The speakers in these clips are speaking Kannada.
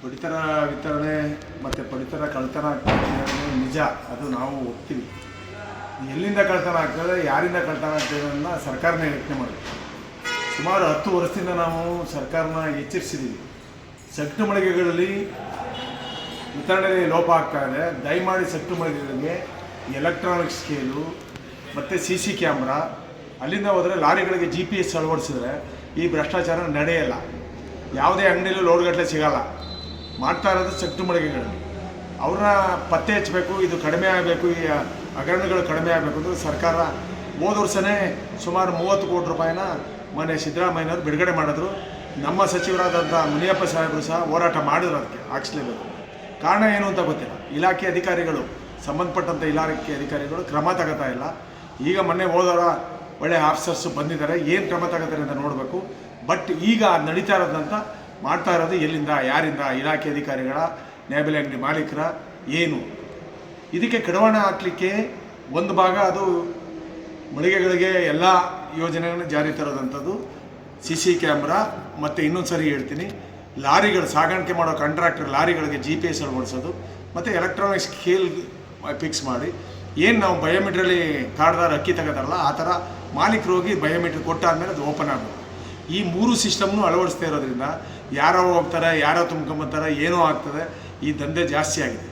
ಪಡಿತರ ವಿತರಣೆ ಮತ್ತು ಪಡಿತರ ಕಳ್ತನ ಆಗ್ತದೆ ನಿಜ, ಅದು ನಾವು ಒಪ್ತೀವಿ. ಎಲ್ಲಿಂದ ಕಳ್ತನ ಆಗ್ತದೆ, ಯಾರಿಂದ ಕಳ್ತನ ಆಗ್ತದೆ ಅನ್ನೋ ಸರ್ಕಾರನೇ ಯೋಚನೆ ಮಾಡಬೇಕು. ಸುಮಾರು 10 ವರ್ಷದಿಂದ ನಾವು ಸರ್ಕಾರನ ಎಚ್ಚರಿಸಿದ್ದೀವಿ. ಸಗಟು ಮಳಿಗೆಗಳಲ್ಲಿ ವಿತರಣೆಯಲ್ಲಿ ಲೋಪ ಆಗ್ತಾ ಇದೆ. ದಯಮಾಡಿ ಸಗಟು ಮಳಿಗೆಗಳಿಗೆ ಎಲೆಕ್ಟ್ರಾನಿಕ್ ಸ್ಕೇಲು ಮತ್ತು CC ಕ್ಯಾಮ್ರಾ, ಅಲ್ಲಿಂದ ಹೋದರೆ ಲಾರಿಗಳಿಗೆ GPS ಅಳವಡಿಸಿದ್ರೆ ಈ ಭ್ರಷ್ಟಾಚಾರ ನಡೆಯಲ್ಲ. ಯಾವುದೇ ಅಂಗಡಿಯಲ್ಲೂ ಲೋಡ್ಗಟ್ಟಲೆ ಸಿಗೋಲ್ಲ. ಮಾಡ್ತಾ ಇರೋದು ಸಗಟು ಮಳಿಗೆಗಳಲ್ಲಿ. ಅವ್ರನ್ನ ಪತ್ತೆ ಹಚ್ಚಬೇಕು, ಇದು ಕಡಿಮೆ ಆಗಬೇಕು, ಈ ಹಗರಣಗಳು ಕಡಿಮೆ ಆಗಬೇಕು ಅಂತ ಸರ್ಕಾರ ಹೋದ ವರ್ಷವೇ ಸುಮಾರು 30 ಕೋಟಿ ರೂಪಾಯಿನ ಮೊನ್ನೆ ಸಿದ್ದರಾಮಯ್ಯನವರು ಬಿಡುಗಡೆ ಮಾಡಿದ್ರು. ನಮ್ಮ ಸಚಿವರಾದಂಥ ಮುನಿಯಪ್ಪ ಸಾಹೇಬರು ಸಹ ಹೋರಾಟ ಮಾಡಿದ್ರು, ಅದಕ್ಕೆ ಹಾಕ್ಸ್ಲೇಬೇಕು. ಕಾರಣ ಏನು ಅಂತ ಗೊತ್ತಿಲ್ಲ. ಇಲಾಖೆ ಅಧಿಕಾರಿಗಳು, ಸಂಬಂಧಪಟ್ಟಂಥ ಇಲಾಖೆ ಅಧಿಕಾರಿಗಳು ಕ್ರಮ ತಗೋತಾ ಇಲ್ಲ. ಈಗ ಮೊನ್ನೆ ಹೋದವರ ಒಳ್ಳೆ ಆಫೀಸರ್ಸು ಬಂದಿದ್ದಾರೆ, ಏನು ಕ್ರಮ ತಗೋತಾರೆ ಅಂತ ನೋಡಬೇಕು. ಬಟ್ ಈಗ ನಡೀತಾ ಇರೋದಂತ ಮಾಡ್ತಾ ಇರೋದು ಎಲ್ಲಿಂದ, ಯಾರಿಂದ, ಇಲಾಖೆ ಅಧಿಕಾರಿಗಳ, ನ್ಯಾಯಬೆಲೆ ಅಂಗಡಿ ಮಾಲೀಕರ, ಏನು ಇದಕ್ಕೆ ಕಡಿವಾಣ ಹಾಕಲಿಕ್ಕೆ ಒಂದು ಭಾಗ ಅದು ಮಳಿಗೆಗಳಿಗೆ ಎಲ್ಲ ಯೋಜನೆಗಳನ್ನು ಜಾರಿ ತರೋದಂಥದ್ದು CC ಕ್ಯಾಮ್ರಾ. ಮತ್ತು ಇನ್ನೊಂದು ಸರಿ ಹೇಳ್ತೀನಿ, ಲಾರಿಗಳು ಸಾಗಾಣಿಕೆ ಮಾಡೋ ಕಾಂಟ್ರಾಕ್ಟರ್ ಲಾರಿಗಳಿಗೆ GPS ಅಳವಡಿಸೋದು ಮತ್ತು ಎಲೆಕ್ಟ್ರಾನಿಕ್ ಸ್ಕೇಲ್ ಫಿಕ್ಸ್ ಮಾಡಿ, ಏನು ನಾವು ಬಯೋಮೆಟ್ರಲ್ಲಿ ಕಾರ್ಡ್ದಾರ ಅಕ್ಕಿ ತಗೋತಾರಲ್ಲ ಆ ಥರ ಮಾಲೀಕರು ಹೋಗಿ ಬಯೋಮೆಟ್ರಿಕ್ ಕೊಟ್ಟಾದಮೇಲೆ ಅದು ಓಪನ್ ಆಗಬೇಕು. ಈ 3 ಸಿಸ್ಟಮ್ನು ಅಳವಡಿಸ್ತಾ ಇರೋದ್ರಿಂದ ಯಾರೋ ಹೋಗ್ತಾರೆ, ಯಾರೋ ತುಂಬ್ಕೊಂಬರ್ತಾರೆ, ಏನೋ ಆಗ್ತದೆ. ಈ ದಂಧೆ ಜಾಸ್ತಿ ಆಗಿದೆ.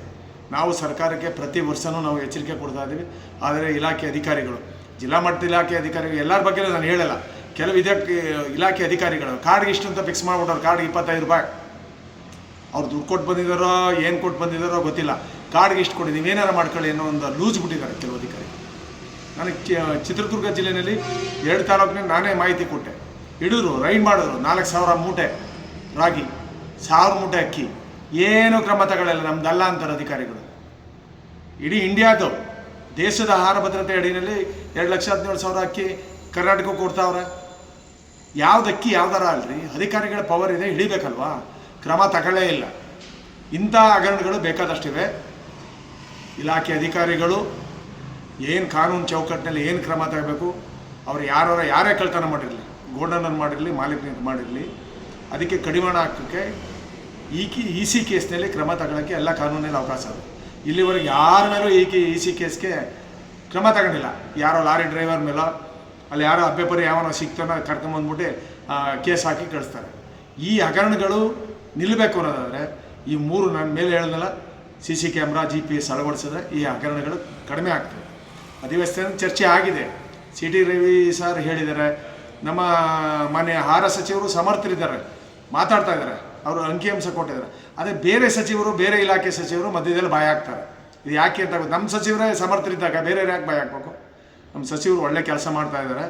ನಾವು ಸರ್ಕಾರಕ್ಕೆ ಪ್ರತಿ ವರ್ಷವೂ ನಾವು ಎಚ್ಚರಿಕೆ ಕೊಡ್ತಾ ಇದ್ದೀವಿ. ಆದರೆ ಇಲಾಖೆ ಅಧಿಕಾರಿಗಳು, ಜಿಲ್ಲಾ ಮಟ್ಟದ ಇಲಾಖೆ ಅಧಿಕಾರಿಗಳು ಎಲ್ಲರ ಬಗ್ಗೆ ನಾನು ಹೇಳಲ್ಲ, ಕೆಲವು ಇದಕ್ಕೆ ಇಲಾಖೆ ಅಧಿಕಾರಿಗಳು ಕಾರ್ಡ್ಗೆ ಇಷ್ಟು ಅಂತ ಫಿಕ್ಸ್ ಮಾಡಿಬಿಟ್ಟವ್ರು. ಕಾರ್ಡ್ಗೆ 25 ರೂಪಾಯಿ. ಅವ್ರು ದುಡ್ಡು ಕೊಟ್ಟು ಬಂದಿದ್ದಾರೋ ಏನು ಕೊಟ್ಟು ಬಂದಿದ್ದಾರೋ ಗೊತ್ತಿಲ್ಲ. ಕಾರ್ಡ್ಗೆ ಇಷ್ಟು ಕೊಡಿ, ನೀವೇನಾರು ಮಾಡ್ಕೊಳ್ಳಿ ಅನ್ನೋ ಒಂದು ಲೂಸ್ ಬಿಟ್ಟಿದ್ದಾರೆ ಕೆಲವು ಅಧಿಕಾರಿ. ನನಗೆ ಚಿತ್ರದುರ್ಗ ಜಿಲ್ಲೆಯಲ್ಲಿ 2 ತಾಲೂಕಿನಲ್ಲಿ ನಾನೇ ಮಾಹಿತಿ ಕೊಟ್ಟೆ. ಹಿಡಿದ್ರು, ರೈಡ್ ಮಾಡಿದ್ರು, 4,000 ಮೂಟೆ ರಾಗಿ, 1000 ಮೂಟೆ ಅಕ್ಕಿ. ಏನೂ ಕ್ರಮ ತಗೊಳ್ಳಲ್ಲ. ನಮ್ದಲ್ಲ ಅಂತಾರೆ ಅಧಿಕಾರಿಗಳು. ಇಡೀ ಇಂಡಿಯಾದು ದೇಶದ ಆಹಾರ ಭದ್ರತೆ ಅಡಿಯಲ್ಲಿ 2,17,000 ಅಕ್ಕಿ ಕರ್ನಾಟಕಕ್ಕೆ ಕೊಡ್ತಾವ್ರೆ. ಯಾವ್ದು ಅಕ್ಕಿ ಯಾವ್ದಾರ ಅಲ್ರಿ, ಅಧಿಕಾರಿಗಳ ಪವರ್ ಇದೆ, ಹಿಡಿಬೇಕಲ್ವಾ? ಕ್ರಮ ತಗೊಳ್ಳೇ ಇಲ್ಲ. ಇಂಥ ಹಗರಣಗಳು ಬೇಕಾದಷ್ಟಿವೆ. ಇಲಾಖೆ ಅಧಿಕಾರಿಗಳು ಏನು ಕಾನೂನು ಚೌಕಟ್ಟಿನಲ್ಲಿ ಏನು ಕ್ರಮ ತಗೋಬೇಕು, ಅವ್ರು ಯಾರೇ ಕಳ್ತನ ಮಾಡಿರಲಿ, ಗೋಡನನ್ನು ಮಾಡಿರಲಿ, ಮಾಲೀಕನಿಗೆ ಮಾಡಿರಲಿ, ಅದಕ್ಕೆ ಕಡಿವಾಣ ಹಾಕೋಕ್ಕೆ EC ಕೇಸ್ನಲ್ಲಿ ಕ್ರಮ ತಗೊಳ್ಳೋಕ್ಕೆ ಎಲ್ಲ ಕಾನೂನಲ್ಲಿ ಅವಕಾಶ ಇದೆ. ಇಲ್ಲಿವರೆಗೆ ಯಾರ ಮೇಲೂ EC ಕೇಸ್ಗೆ ಕ್ರಮ ತಗೊಂಡಿಲ್ಲ. ಯಾರೋ ಲಾರಿ ಡ್ರೈವರ್ ಮೇಲೋ, ಅಲ್ಲಿ ಯಾರೋ ಅಬ್ಬೆಪರಿ ಯಾವನೋ ಸಿಗ್ತಾನೋ ಕರ್ಕೊಂಬಂದ್ಬಿಟ್ಟು ಕೇಸ್ ಹಾಕಿ ಕಳಿಸ್ತಾರೆ. ಈ ಹಗರಣಗಳು ನಿಲ್ಲಬೇಕು ಅನ್ನೋದಾದರೆ ಈ 3 ನಾನು ಮೇಲೆ ಹೇಳಿದ್ನಲ್ಲ, CC ಕ್ಯಾಮ್ರಾ, GPS ಅಳವಡಿಸಿದ್ರೆ ಈ ಹಗರಣಗಳು ಕಡಿಮೆ ಆಗ್ತವೆ. ಅಧಿವೇಶನ ಚರ್ಚೆ ಆಗಿದೆ. CT ರವಿ ಸರ್ ಹೇಳಿದ್ದಾರೆ, ನಮ್ಮ ಮಾನ್ಯ ಆಹಾರ ಸಚಿವರು ಸಮರ್ಥರಿದ್ದಾರೆ, ಮಾತಾಡ್ತಾ ಇದ್ದಾರೆ, ಅವರು ಅಂಕಿಅಂಶ ಕೊಟ್ಟಿದ್ದಾರೆ. ಅದೇ ಬೇರೆ ಸಚಿವರು, ಬೇರೆ ಇಲಾಖೆ ಸಚಿವರು ಮಧ್ಯದಲ್ಲಿ ಬಾಯಿ ಹಾಕ್ತಾರೆ. ಇದು ಯಾಕೆ ಅಂತ ನಮ್ಮ ಸಚಿವರೇ ಸಮರ್ಥರಿದ್ದಾಗ ಬೇರೆ ಯಾಕೆ ಬಾಯಿ ಹಾಕ್ಬೇಕು? ನಮ್ಮ ಸಚಿವರು ಒಳ್ಳೆ ಕೆಲಸ ಮಾಡ್ತಾ ಇದ್ದಾರೆ.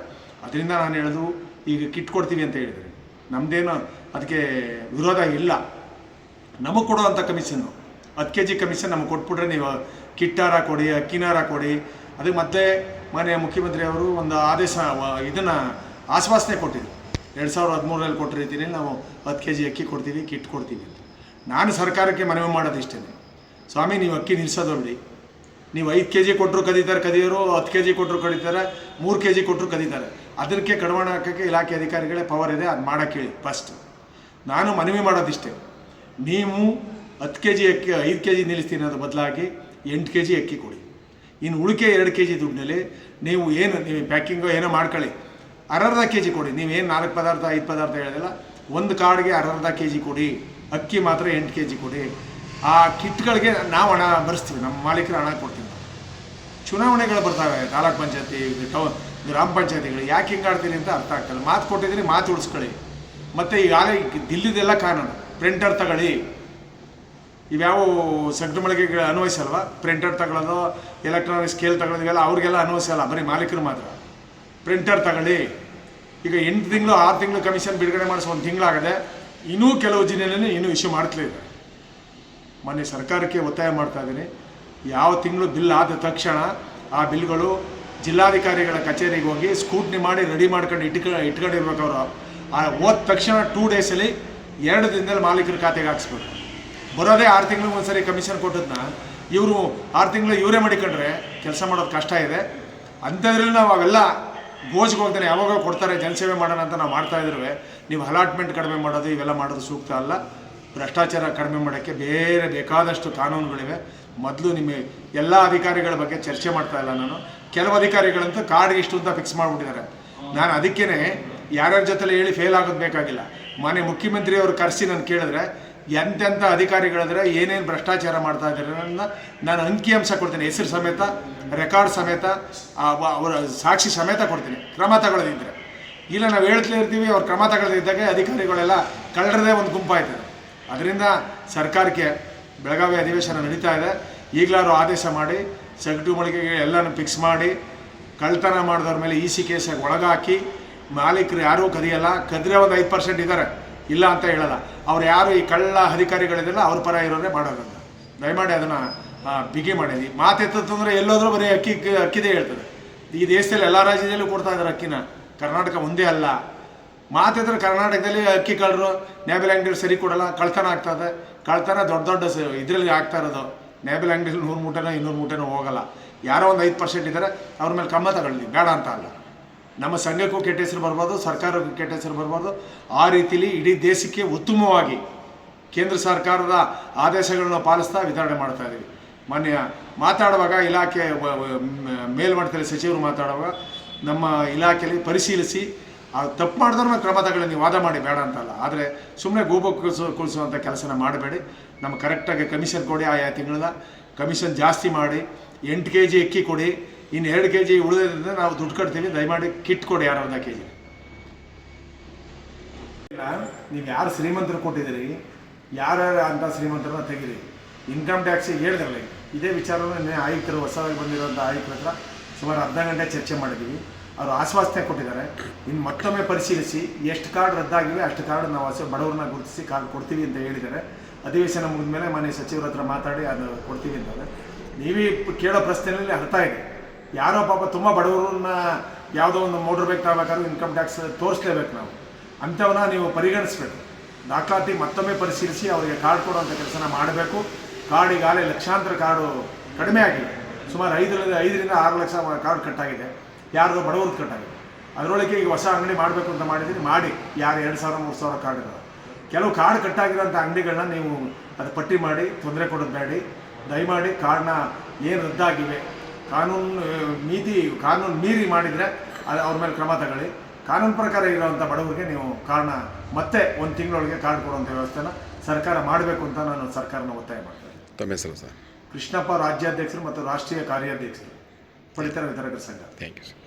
ಅದರಿಂದ ನಾನು ಹೇಳೋದು, ಈಗ ಕಿಟ್ ಕೊಡ್ತೀವಿ ಅಂತ ಹೇಳಿದರೆ ನಮ್ಮದೇನು ಅದಕ್ಕೆ ವಿರೋಧ ಇಲ್ಲ. ನಮಗೆ ಕೊಡುವಂಥ ಕಮಿಷನ್ನು 10 kg ಕಮಿಷನ್ ನಮಗೆ ಕೊಟ್ಬಿಟ್ರೆ ನೀವು ಕಿಟ್ಟಾರ ಕೊಡಿ, ಅಕ್ಕಿನಾರ ಕೊಡಿ. ಅದಕ್ಕೆ ಮತ್ತೆ ಮಾನ್ಯ ಮುಖ್ಯಮಂತ್ರಿ ಅವರು ಒಂದು ಆದೇಶ, ಇದನ್ನು ಆಶ್ವಾಸನೆ ಕೊಟ್ಟಿದ್ರು. 2013ರಲ್ಲಿ ಕೊಟ್ಟ ರೀತಿಯಲ್ಲಿ ನಾವು 10 kg ಅಕ್ಕಿ ಕೊಡ್ತೀವಿ, ಕಿಟ್ ಕೊಡ್ತೀವಿ ಅಂತ. ನಾನು ಸರ್ಕಾರಕ್ಕೆ ಮನವಿ ಮಾಡೋದು ಇಷ್ಟೇ, ಸ್ವಾಮಿ ನೀವು ಅಕ್ಕಿ ನಿಲ್ಲಿಸೋದು ಬಿಡಿ. ನೀವು 5 kg ಕೊಟ್ಟರು ಕದಿಯೋರು, 10 kg ಕೊಟ್ಟರು ಕದೀತಾರೆ, 3 kg ಕೊಟ್ಟರು ಕದೀತಾರೆ. ಅದಕ್ಕೆ ಕಡಿವಾಣ ಹಾಕೋಕ್ಕೆ ಇಲಾಖೆ ಅಧಿಕಾರಿಗಳೇ ಪವರ್ ಇದೆ, ಅದು ಮಾಡೋಕ್ಕೆ ಹೇಳಿ. ಫಸ್ಟ್ ನಾನು ಮನವಿ ಮಾಡೋದಿಷ್ಟೇ, ನೀವು 10 kg ಅಕ್ಕಿ 5 kg ನಿಲ್ಲಿಸ್ತೀನಿ ಅನ್ನೋದು ಬದಲಾಗಿ 8 kg ಅಕ್ಕಿ ಕೊಡಿ. ಇನ್ನು ಉಳಿಕೆ 2 kg ದುಡ್ಡಿನಲ್ಲಿ ನೀವು ಪ್ಯಾಕಿಂಗು ಏನೋ ಮಾಡ್ಕೊಳ್ಳಿ, ಅರ್ಧ kg ಕೊಡಿ. ನೀವೇನು 4 ಪದಾರ್ಥ 5 ಪದಾರ್ಥ ಹೇಳೋದಿಲ್ಲ, ಒಂದು ಕಾರ್ಡ್ಗೆ ಅರ್ಧ kg ಕೊಡಿ. ಅಕ್ಕಿ ಮಾತ್ರ 8 kg ಕೊಡಿ. ಆ ಕಿಟ್ಗಳಿಗೆ ನಾವು ಹಣ ಭರಿಸ್ತೀವಿ, ನಮ್ಮ ಮಾಲೀಕರು ಹಣ ಕೊಡ್ತೀವಿ. ಚುನಾವಣೆಗಳು ಬರ್ತಾವೆ, ತಾಲೂಕ್ ಪಂಚಾಯತಿ, ಗ್ರಾಮ ಪಂಚಾಯತಿಗಳು. ಯಾಕೆ ಹಿಂಗೆ ಆಡ್ತೀರಿ ಅಂತ ಅರ್ಥ ಆಗ್ತಲ್ಲ. ಮಾತು ಕೊಟ್ಟಿದ್ದೀರಿ, ಮಾತು ಉಳಿಸ್ಕೊಳ್ಳಿ. ಮತ್ತು ಈಗಾಗಲೇ ದಿಲ್ಲಿದೆಲ್ಲ ಕಾನೂನು, ಪ್ರಿಂಟರ್ ತಗೊಳ್ಳಿ. ಇವ್ಯಾವ ಸಗಟು ಮಳಿಗೆಗಳು ಅನ್ವಯಿಸಲ್ವ? ಪ್ರಿಂಟರ್ ತಗೊಳ್ಳೋದು, ಎಲೆಕ್ಟ್ರಾನಿಕ್ ಸ್ಕೇಲ್ ತಗೊಳ್ಳೋದು, ಇವೆಲ್ಲ ಅವ್ರಿಗೆಲ್ಲ ಅನ್ವಯಿಸಲ್ಲ, ಬರೀ ಮಾಲೀಕರು ಮಾತ್ರ. ಪ್ರಿಂಟರ್ ತಗೊಳ್ಳಿ. ಈಗ 8 ತಿಂಗಳು 6 ತಿಂಗಳು ಕಮಿಷನ್ ಬಿಡುಗಡೆ ಮಾಡಿಸಿ 1 ತಿಂಗಳಾಗದೆ, ಇನ್ನೂ ಕೆಲವು ಜಿಲ್ಲೆಯಲ್ಲಿ ಇನ್ನೂ ಇಶ್ಯೂ ಮಾಡ್ತಲೇ ಇದೆ. ಮೊನ್ನೆ ಸರ್ಕಾರಕ್ಕೆ ಒತ್ತಾಯ ಮಾಡ್ತಾ ಇದ್ದೀನಿ, ಯಾವ ತಿಂಗಳು ಬಿಲ್ ಆದ ತಕ್ಷಣ ಆ ಬಿಲ್ಗಳು ಜಿಲ್ಲಾಧಿಕಾರಿಗಳ ಕಚೇರಿಗೆ ಹೋಗಿ ಸ್ಕೂಟ್ನಿ ಮಾಡಿ ರೆಡಿ ಮಾಡ್ಕೊಂಡು ಇಟ್ಕೊಂಡಿರ್ಬೇಕು. ಅವರು ಹೋದ ತಕ್ಷಣ 2 ಡೇಸಲ್ಲಿ 2 ದಿನದಲ್ಲಿ ಮಾಲೀಕರ ಖಾತೆಗೆ ಹಾಕ್ಸ್ಬೇಕು. ಬರೋದೇ 6 ತಿಂಗಳಿಗೆ ಒಂದ್ಸರಿ ಕಮಿಷನ್ ಕೊಟ್ಟದನ್ನ ಇವರು 6 ತಿಂಗಳು ಇವರೇ ಮಾಡಿಕೊಂಡ್ರೆ ಕೆಲಸ ಮಾಡೋದು ಕಷ್ಟ ಇದೆ. ಅಂಥದ್ರಲ್ಲಿ ನಾವು ಅವೆಲ್ಲ ಗೋಜ್ಗೆ ಹೋಗ್ತಾನೆ ಯಾವಾಗ ಕೊಡ್ತಾರೆ, ಜನಸೇವೆ ಮಾಡೋಣ ಅಂತ ನಾವು ಮಾಡ್ತಾಯಿದ್ರು. ನೀವು ಅಲಾಟ್ಮೆಂಟ್ ಕಡಿಮೆ ಮಾಡೋದು, ಇವೆಲ್ಲ ಮಾಡೋದು ಸೂಕ್ತ ಅಲ್ಲ. ಭ್ರಷ್ಟಾಚಾರ ಕಡಿಮೆ ಮಾಡೋಕ್ಕೆ ಬೇರೆ ಬೇಕಾದಷ್ಟು ಕಾನೂನುಗಳಿವೆ. ಮೊದಲು ನಿಮ್ಮ ಎಲ್ಲ ಅಧಿಕಾರಿಗಳ ಬಗ್ಗೆ ಚರ್ಚೆ ಮಾಡ್ತಾ ಇಲ್ಲ ನಾನು. ಕೆಲವು ಅಧಿಕಾರಿಗಳಂತೂ ಕಾರ್ಡ್ಗೆ ಇಷ್ಟು ಅಂತ ಫಿಕ್ಸ್ ಮಾಡಿಬಿಟ್ಟಿದ್ದಾರೆ. ನಾನು ಅದಕ್ಕೇ ಯಾರ್ಯಾರ ಜೊತೆಲಿ ಹೇಳಿ ಫೇಲ್ ಆಗೋದು ಬೇಕಾಗಿಲ್ಲ. ಮನೆ ಮುಖ್ಯಮಂತ್ರಿಯವರು ಕರೆಸಿ ನಾನು ಕೇಳಿದ್ರೆ ಎಂತೆಂಥ ಅಧಿಕಾರಿಗಳಿದ್ರೆ ಏನೇನು ಭ್ರಷ್ಟಾಚಾರ ಮಾಡ್ತಾ ಇದ್ದಾರೆ ನನ್ನ ನಾನು ಅಂಕಿಅಂಶ ಕೊಡ್ತೀನಿ, ಹೆಸರು ಸಮೇತ, ರೆಕಾರ್ಡ್ ಸಮೇತ, ಅವರ ಸಾಕ್ಷಿ ಸಮೇತ ಕೊಡ್ತೀನಿ, ಕ್ರಮ ತಗೊಳ್ಳೋದಿದ್ದರೆ. ಇಲ್ಲ ನಾವು ಹೇಳ್ತಲೇ ಇರ್ತೀವಿ, ಅವ್ರು ಕ್ರಮ ತಗೊಳ್ಳದಿದ್ದಾಗ ಅಧಿಕಾರಿಗಳೆಲ್ಲ ಕಳ್ಳರದೇ ಒಂದು ಗುಂಪಾಯ್ತದೆ. ಅದರಿಂದ ಸರ್ಕಾರಕ್ಕೆ ಬೆಳಗಾವಿ ಅಧಿವೇಶನ ನಡೀತಾ ಇದೆ. ಈಗಲಾದ್ರು ಆದೇಶ ಮಾಡಿ ಸಗಟು ಮಳಿಗೆಗೆ ಎಲ್ಲನೂ ಫಿಕ್ಸ್ ಮಾಡಿ ಕಳ್ತನ ಮಾಡಿದವ್ರ ಮೇಲೆ EC ಕೇಸಾಗಿ ಒಳಗಾಕಿ, ಮಾಲೀಕರು ಯಾರೂ ಕದಿಯಲ್ಲ, ಕದ್ರೆ ಒಂದು 5% ಇದ್ದಾರೆ, ಇಲ್ಲ ಅಂತ ಹೇಳಲ್ಲ. ಅವ್ರು ಯಾರು ಈ ಕಳ್ಳ ಅಧಿಕಾರಿಗಳಿದೆಲ್ಲ ಅವ್ರ ಪರ ಇರೋರೇ ಮಾಡೋದಂತ. ದಯಮಾಡಿ ಅದನ್ನು ಬಿಗಿ ಮಾಡಿದ್ವಿ. ಮಾತೆತ್ತಂದ್ರೆ ಎಲ್ಲೋದ್ರೂ ಬರೀ ಅಕ್ಕಿದೇ ಹೇಳ್ತದೆ. ಈ ದೇಶದಲ್ಲಿ ಎಲ್ಲ ರಾಜ್ಯದಲ್ಲೂ ಕೊಡ್ತಾ ಇದ್ದಾರೆ ಅಕ್ಕಿನ, ಕರ್ನಾಟಕ ಒಂದೇ ಅಲ್ಲ. ಮಾತೆದ್ರೆ ಕರ್ನಾಟಕದಲ್ಲಿ ಅಕ್ಕಿ ಕಳ್ಳರು ನೇಬಲ್ ಅಂಗಡಿಯಲ್ಲಿ ಸರಿ ಕೊಡಲ್ಲ, ಕಳ್ತನ ಆಗ್ತದೆ. ಕಳ್ತನ ದೊಡ್ಡ ದೊಡ್ಡ ಇದರಲ್ಲಿ ಆಗ್ತಾ ಇರೋದು. ನೇಬಲ್ ಅಂಗಡಿಯಲ್ಲಿ 100 ಮೂಟೆನೋ 200 ಮೂಟೆನೋ ಹೋಗಲ್ಲ. ಯಾರೋ ಒಂದು 5% ಇದ್ದಾರೆ, ಅವ್ರ ಮೇಲೆ ಕ್ರಮ ತಗೊಳ್ಳಿ, ಬೇಡ ಅಂತ ಅಲ್ಲ. ನಮ್ಮ ಸಂಘಕ್ಕೂ ಕೆಟ್ಟ ಹೆಸರು ಬರ್ಬೋದು, ಸರ್ಕಾರಕ್ಕೂ ಕೆಟ್ಟ ಹೆಸರು ಬರ್ಬೋದು. ಆ ರೀತಿಲಿ ಇಡೀ ದೇಶಕ್ಕೆ ಉತ್ತಮವಾಗಿ ಕೇಂದ್ರ ಸರ್ಕಾರದ ಆದೇಶಗಳನ್ನ ಪಾಲಿಸ್ತಾ ವಿತರಣೆ ಮಾಡ್ತಾ ಇದ್ದೀವಿ. ಮೊನ್ನೆ ಮಾತಾಡುವಾಗ ಇಲಾಖೆ ಮೇಲ್ಮಟ್ಟದಲ್ಲಿ ಸಚಿವರು ಮಾತಾಡುವಾಗ ನಮ್ಮ ಇಲಾಖೆಯಲ್ಲಿ ಪರಿಶೀಲಿಸಿ ತಪ್ಪು ಮಾಡಿದವ್ರ ಮೇಲೆ ಕ್ರಮ ತಗೊಳ್ಳಿ, ನೀವು ವಾದ ಮಾಡಿ, ಬೇಡ ಅಂತಲ್ಲ. ಆದರೆ ಸುಮ್ಮನೆ ಗೋಬು ಕುಳಿಸುವಂಥ ಕೆಲಸನ ಮಾಡಬೇಡಿ. ನಮ್ಮ ಕರೆಕ್ಟಾಗಿ ಕಮಿಷನ್ ಕೊಡಿ, ಆಯಾ ತಿಂಗಳದ ಕಮಿಷನ್ ಜಾಸ್ತಿ ಮಾಡಿ 8 kg ಅಕ್ಕಿ ಕೊಡಿ, ಇನ್ನು 2 kg ಉಳಿದ್ರಿಂದ ನಾವು ದುಡ್ಡು ಕಟ್ತೀವಿ. ದಯಮಾಡಿ ಕಿಟ್ ಕೊಡಿ, ಯಾರು 1 kg. ನೀವು ಯಾರು ಶ್ರೀಮಂತರು ಕೊಟ್ಟಿದ್ದೀರಿ, ಯಾರ್ಯಾರು ಅಂತ ಶ್ರೀಮಂತರನ್ನ ತೆಗೀರಿ. ಇನ್ಕಮ್ ಟ್ಯಾಕ್ಸ್ ಹೇಳಿದ್ರಲ್ಲ, ಇದೇ ವಿಚಾರವನ್ನು ಆಯುಕ್ತರು, ಹೊಸದಾಗಿ ಬಂದಿರುವಂಥ ಆಯುಕ್ತರ ಹತ್ರ ಸುಮಾರು ಅರ್ಧ ಗಂಟೆ ಚರ್ಚೆ ಮಾಡಿದ್ದೀವಿ. ಅವರು ಆಶ್ವಾಸನೆ ಕೊಟ್ಟಿದ್ದಾರೆ. ಇನ್ನು ಮತ್ತೊಮ್ಮೆ ಪರಿಶೀಲಿಸಿ ಎಷ್ಟು ಕಾರ್ಡ್ ರದ್ದಾಗಿವೆ ಅಷ್ಟು ಕಾರ್ಡ್ ನಾವು ಬಡವ್ರನ್ನ ಗುರುತಿಸಿ ಕಾರ್ಡ್ ಕೊಡ್ತೀವಿ ಅಂತ ಹೇಳಿದ್ದಾರೆ. ಅಧಿವೇಶನ ಮುಗಿದ ಮೇಲೆ ಮನೆ ಸಚಿವರ ಹತ್ರ ಮಾತಾಡಿ ಅದು ಕೊಡ್ತೀವಿ ಅಂತಾರೆ. ನೀವೇ ಕೇಳೋ ಪ್ರಶ್ನೆಯಲ್ಲಿ ಅರ್ಥ ಇದೆ. ಯಾರೋ ಪಾಪ ತುಂಬ ಬಡವರನ್ನ ಯಾವುದೋ ಒಂದು ಮೋಟ್ರ್ ಬೈಕ್ ತಗೋಬೇಕಾದ್ರೂ ಇನ್ಕಮ್ ಟ್ಯಾಕ್ಸ್ ತೋರಿಸ್ಲೇಬೇಕು. ನಾವು ಅಂಥವನ್ನ ನೀವು ಪರಿಗಣಿಸಬೇಕು. ದಾಖಲಾತಿ ಮತ್ತೊಮ್ಮೆ ಪರಿಶೀಲಿಸಿ ಅವರಿಗೆ ಕಾರ್ಡ್ ಕೊಡುವಂಥ ಕೆಲಸನ ಮಾಡಬೇಕು. ಕಾರ್ಡ್ ಈಗಾಗಲೇ ಲಕ್ಷಾಂತರ ಕಾರ್ಡು ಕಡಿಮೆ ಆಗಿದೆ. ಸುಮಾರು 5ರಿಂದ 6 ಲಕ್ಷ ಕಾರ್ಡ್ ಕಟ್ಟಾಗಿದೆ. ಯಾರ್ದು ಬಡವ್ರದ್ದು ಕಟ್ಟಾಗಿದೆ. ಅದರೊಳಗೆ ಈಗ ಹೊಸ ಅಂಗಡಿ ಮಾಡಬೇಕು ಅಂತ ಮಾಡಿದ್ದೀನಿ, ಮಾಡಿ. ಯಾರು 2,000 3,000 ಕಾರ್ಡ್ ಇರೋದು. ಕೆಲವು ಕಾರ್ಡ್ ಕಟ್ಟಾಗಿರೋಂಥ ಅಂಗಡಿಗಳನ್ನ ನೀವು ಅದು ಪಟ್ಟಿ ಮಾಡಿ ತೊಂದರೆ ಕೊಡೋದು ಬೇಡಿ. ದಯಮಾಡಿ ಕಾರ್ಡ್ನ ಏನು ರದ್ದಾಗಿವೆ ಕಾನೂನು ಮೀರಿ ಮಾಡಿದರೆ ಅದು ಅವ್ರ ಮೇಲೆ ಕ್ರಮ ತಗೊಳ್ಳಿ. ಕಾನೂನು ಪ್ರಕಾರ ಇರೋವಂಥ ಬಡವರಿಗೆ ನೀವು ಕಾರ್ಡ್ನ ಮತ್ತೆ 1 ತಿಂಗಳೊಳಗೆ ಕಾರ್ಡ್ ಕೊಡುವಂಥ ವ್ಯವಸ್ಥೆನ ಸರ್ಕಾರ ಮಾಡಬೇಕು ಅಂತ ನಾನು ಸರ್ಕಾರನ ಒತ್ತಾಯ ಮಾಡ್ತೇನೆ. ತಮ್ಮ ಹೆಸರು ಸರ್? ಕೃಷ್ಣಪ್ಪ, ರಾಜ್ಯಾಧ್ಯಕ್ಷರು ಮತ್ತು ರಾಷ್ಟ್ರೀಯ ಕಾರ್ಯಾಧ್ಯಕ್ಷರು, ಪಡಿತರ ವಿತರಕರ ಸಂಘ. Thank you sir.